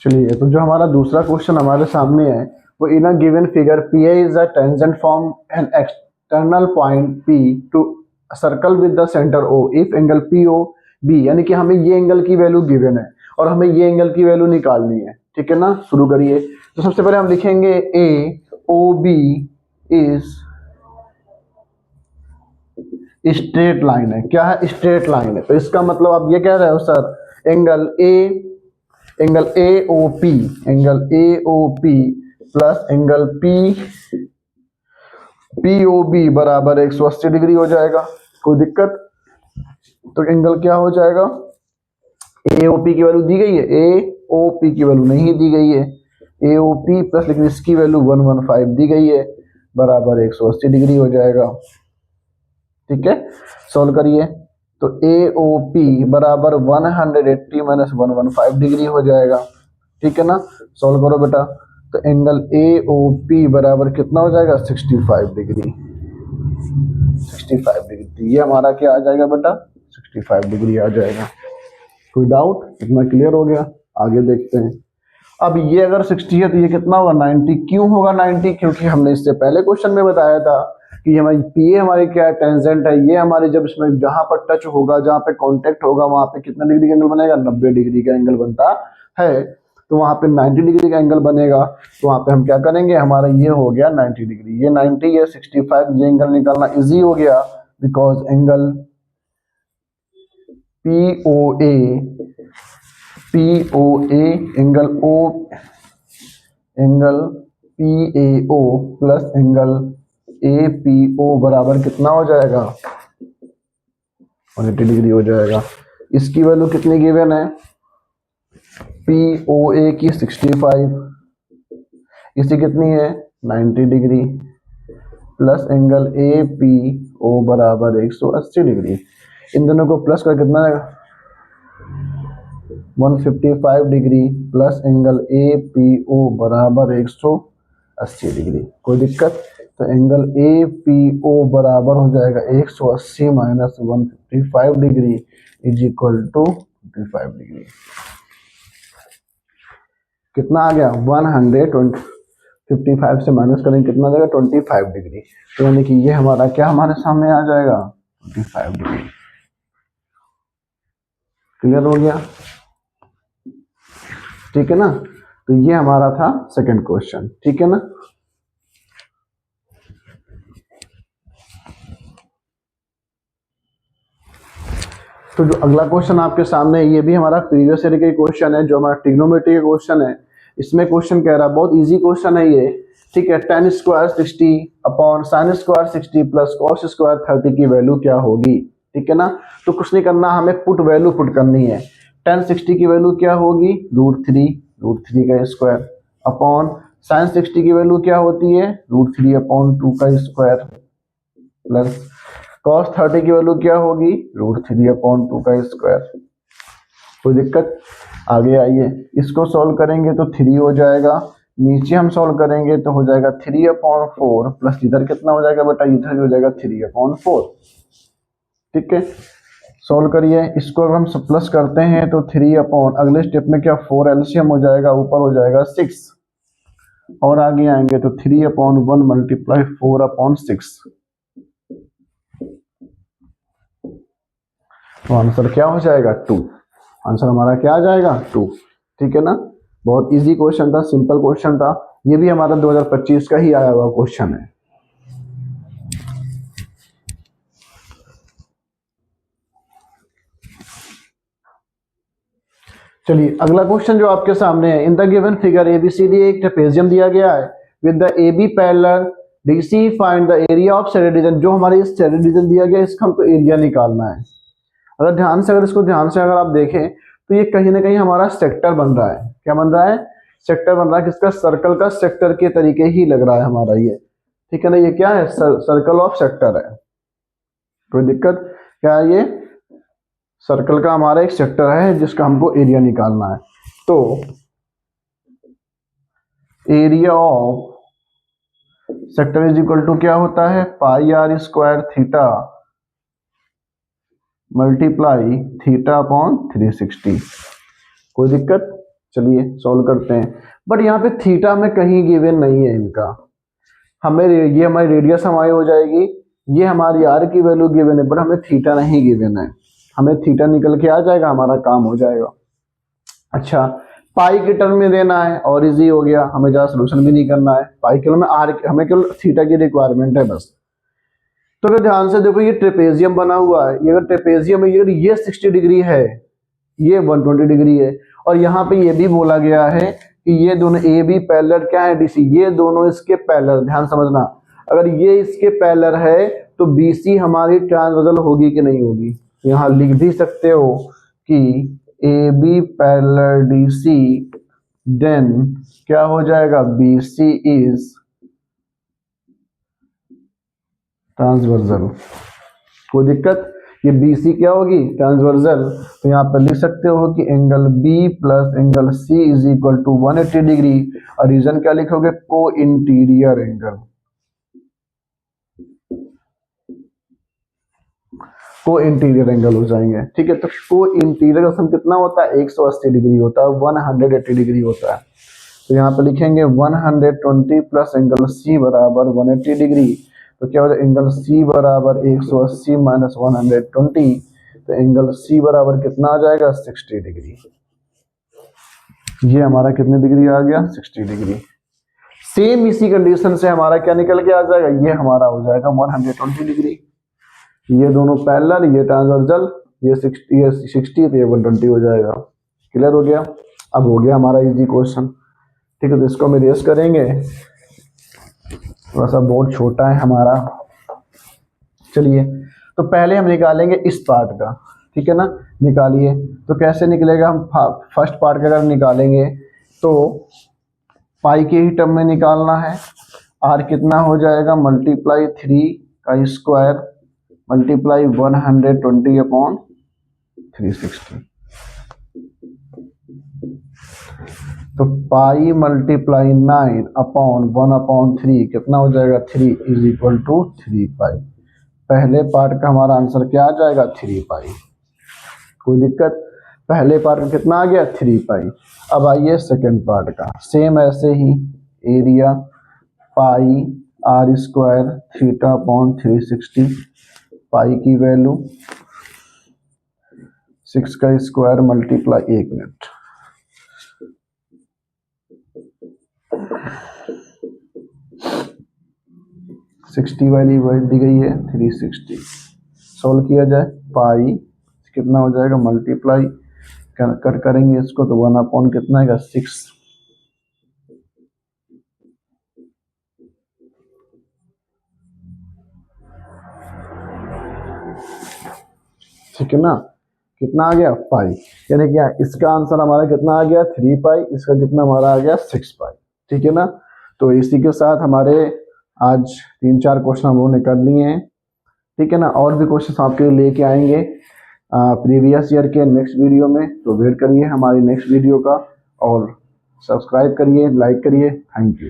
चलिए, तो जो हमारा दूसरा क्वेश्चन हमारे सामने है वो in a given figure P A is a tangent from an external point P to circle with the centre O if angle P O B, यानी कि हमें ये एंगल की वैल्यू गिवन है और हमें ये एंगल की वैल्यू निकालनी है। ठीक है ना, शुरू करिए। तो सबसे पहले हम लिखेंगे A O B is straight line है। क्या है? स्ट्रेट लाइन है। तो इसका मतलब आप ये कह रहे हो sir angle A O P, angle A O P plus angle P O B बराबर 180 डिग्री हो जाएगा। कोई दिक्कत? तो एंगल क्या हो जाएगा? ए ओ पी की वैल्यू दी गई है, ए ओ पी की वैल्यू नहीं दी गई है, ए ओ पी प्लस लेकिन इसकी वैल्यू 115 दी गई है, बराबर 180 डिग्री हो जाएगा। ठीक है, सॉल्व करिए। तो ए ओ पी बराबर 180 माइनस 115 डिग्री हो जाएगा। ठीक है ना, सॉल्व करो बेटा। तो एंगल ए ओ पी बराबर कितना हो जाएगा? 65 डिग्री। 65 डिग्री, तो ये हमारा क्या आ जाएगा बेटा? 65 डिग्री आ जाएगा। कोई डाउट? इतना क्लियर हो गया? आगे देखते हैं। अब ये अगर 60 है तो ये कितना होगा? 90। क्यों होगा 90? क्योंकि हमने इससे पहले क्वेश्चन में बताया था कि हमारी पी ए हमारी क्या है? टेंजेंट है। ये हमारे जब इसमें जहां पर टच होगा, जहां पे कांटेक्ट होगा, वहां पे कितना डिग्री का एंगल बनेगा? 90 डिग्री का एंगल बनता है। तो वहां पे 90 डिग्री का एंगल बनेगा। तो वहां पे हम क्या करेंगे? हमारा ये हो गया 90 डिग्री, ये 90, ये 65, ये एंगल निकालना इजी हो गया because angle P O A angle P A O plus angle A P O बराबर कितना हो जाएगा? 180 डिग्री हो जाएगा। इसकी वैल्यू कितनी गिवन है? पी ओ ए की 65, इसकी कितनी है? 90 degree plus angle A P O बराबर 180 डिग्री। इन दोनों को प्लस कर कितना आएगा? 155 degree plus angle A P O बराबर 180 डिग्री। कोई दिक्कत? तो एंगल ए पी ओ बराबर हो जाएगा 180 minus 155 degree is equal to 55 degree. कितना आ गया? 155 से माइनस करेंगे कितना आ जाएगा? 25 डिग्री। तो यानी कि ये हमारा क्या हमारे सामने आ जाएगा? 25 डिग्री। क्लियर हो गया? ठीक है ना, तो ये हमारा था सेकंड क्वेश्चन। ठीक है ना, तो जो अगला क्वेश्चन आपके सामने है ये भी हमारा प्रीवियस ईयर का क्वेश्चन है, जो हमारा ट्रिग्नोमेट्री का क्वेश्चन है। इसमें क्वेश्चन कह रहा है, बहुत इजी क्वेश्चन है ये। ठीक है, tan square 60 upon sin square 60 plus cos square 30 की वैल्यू क्या होगी? ठीक है ना, तो कुछ नहीं करना, हमें पुट वैल्यू पुट करनी है। tan 60 की वैल्यू क्या होगी? √3 का स्क्वायर अपॉन sin 60 की वैल्यू क्या होती है? √3/2 का स्क्वायर प्लस cos 30 की वैल्यू क्या होगी? √3/2 का स्क्वायर। कोई दिक्कत? आगे आइए, इसको सॉल्व करेंगे तो 3 हो जाएगा, नीचे हम सॉल्व करेंगे तो हो जाएगा 3/4 प्लस इधर कितना हो जाएगा बेटा? इधर हो जाएगा 3/4। ठीक है, सॉल्व करिए। इसको अगर हम प्लस करते हैं तो 3 अगले स्टेप में क्या 4 एलसीएम हो जाएगा, ऊपर हो जाएगा 6 और आगे आएंगे तो 3/1 मल्टीप्लाई 4/6। तो आंसर क्या हो जाएगा? 2। आंसर हमारा क्या आ जाएगा? 2। ठीक है ना, बहुत इजी क्वेश्चन था, सिंपल क्वेश्चन था। ये भी हमारा 2025 का ही आया हुआ क्वेश्चन है। चलिए, अगला क्वेश्चन जो आपके सामने है, in the given figure ABCD एक ट्रेपेजियम दिया गया है with the AB parallel DC, find the area of shaded region. जो हमारे इस साइड रीजन दिया गया है, इसका हमको एरिया निकालना है। अगर इसको ध्यान से अगर आप देखें तो ये कहीं ना कहीं हमारा सेक्टर बन रहा है। क्या बन रहा है? सेक्टर बन रहा है। किसका? सर्कल का सेक्टर के तरीके ही लग रहा है हमारा ये। ठीक है ना, ये क्या है? सर्कल ऑफ सेक्टर है। कोई दिक्कत? क्या है ये? सर्कल का हमारा एक सेक्टर है जिसका हमको एरिया निकालना है। तो area of sector is equal to क्या होता है? πr² theta multiply theta upon 360। कोई दिक्कत? चलिए सॉल्व करते हैं। बट यहाँ पे थीटा में कहीं गिवन नहीं है इनका, हमें ये हमारी रेडियस हमारी हो जाएगी, ये हमारी आर की वैल्यू गिवन है, बट हमें थीटा नहीं गिवन है। हमें थीटा निकल के आ जाएगा, हमारा काम हो जाएगा। अच्छा, पाई के टर्म में देना है और इजी हो गया, हमें ज़्यादा सोल्यूशन भी नहीं करना है। पाई के में आर, हमें केवल थीटा की रिक्वायरमेंट है बस। तो अगर ध्यान से देखो, ये ट्रेपेजियम बना हुआ है, ये अगर ट्रेपेजियम है, ये 60 डिग्री है, ये 120 डिग्री है, और यहाँ पे ये भी बोला गया है कि ये दोनों ए बी पैरेलल क्या है डीसी, ये दोनों इसके पैरेलल। ध्यान समझना, अगर ये इसके पैरेलल है तो बीसी हमारी ट्रांसवर्सल होगी कि नहीं होगी। यहाँ लिख भी सकते हो कि A B parallel DC, then क्या हो जाएगा, बीसी इज ट्रांसवर्सल। कोई दिक्कत, ये BC क्या होगी, ट्रांसवर्सल। तो यहाँ पर लिख सकते हो कि angle B plus angle C is equal to 180 degree, और रीजन क्या लिखोगे, co-interior angle. Co-interior angle हो जाएंगे, ठीक है। तो को इंटीरियर का कितना होता है, 180 डिग्री होता है, 180 डिग्री होता है। तो यहाँ पे लिखेंगे 120 प्लस एंगल C बराबर 180 डिग्री। तो क्या होता है, एंगल C बराबर 180 माइनस 120, तो एंगल C बराबर कितना आ जाएगा, 60 डिग्री। ये हमारा कितने डिग्री आ गया, 60 डिग्री। सेम इसी कंडीशन से हमारा क्या निकल के आ जाएगा, ये हमारा हो जाएगा 120 डिग्री। ये दोनों पैरेलल, ये ट्रांसवर्सल, ये 60 तो ये 120 हो जाएगा। क्लियर हो गया। अब हो गया हमारा इजी क्वेश्चन, ठीक है। तो इसको हम रेस करेंगे, थोड़ा सा बोर्ड छोटा है हमारा। चलिए, तो पहले हम निकालेंगे इस पार्ट का, ठीक है ना, निकालिए। तो कैसे निकलेगा, हम फर्स्ट पार्ट का अगर निकालेंगे तो पाई के ही टर्म में निकालना है। आर कितना हो जाएगा, मल्टीप्लाई 3 का स्क्वायर मल्टीप्लाई 120 अपॉन 360। तो पाई मल्टीप्लाई 9 अपॉन 1/3 कितना हो जाएगा, 3 इज इक्वल टू 3 पाई। पहले पार्ट का हमारा आंसर क्या आ जाएगा, 3 पाई। कोई दिक्कत, पहले पार्ट का कितना आ गया, 3 पाई। अब आइए सेकेंड पार्ट का, सेम ऐसे ही area pi r square theta upon 360, pi की वैल्यू 6 का स्क्वायर मल्टीप्लाई 1 मिनट 60 वाली वैल्यू दी गई है 360। सॉल्व किया जाए, पाई कितना हो जाएगा, मल्टीप्लाई करेंगे इसको तो 1 अपॉन कितना है, 6। ठीक है ना, कितना आ गया, पाई। यानी क्या, इसका आंसर हमारा कितना आ गया, 3 पाई, इसका कितना हमारा आ गया, 6 पाई। ठीक है ना। तो इसी के साथ हमारे आज 3-4 क्वेश्चन हम लोगों ने कर लिए हैं, ठीक है ना। और भी क्वेश्चन आपके लिए लेके आएंगे प्रीवियस ईयर के नेक्स्ट वीडियो में। तो वेट करिए हमारी नेक्स्ट वीडियो का, और सब्सक्राइब करिए, लाइक करिए। Thank you.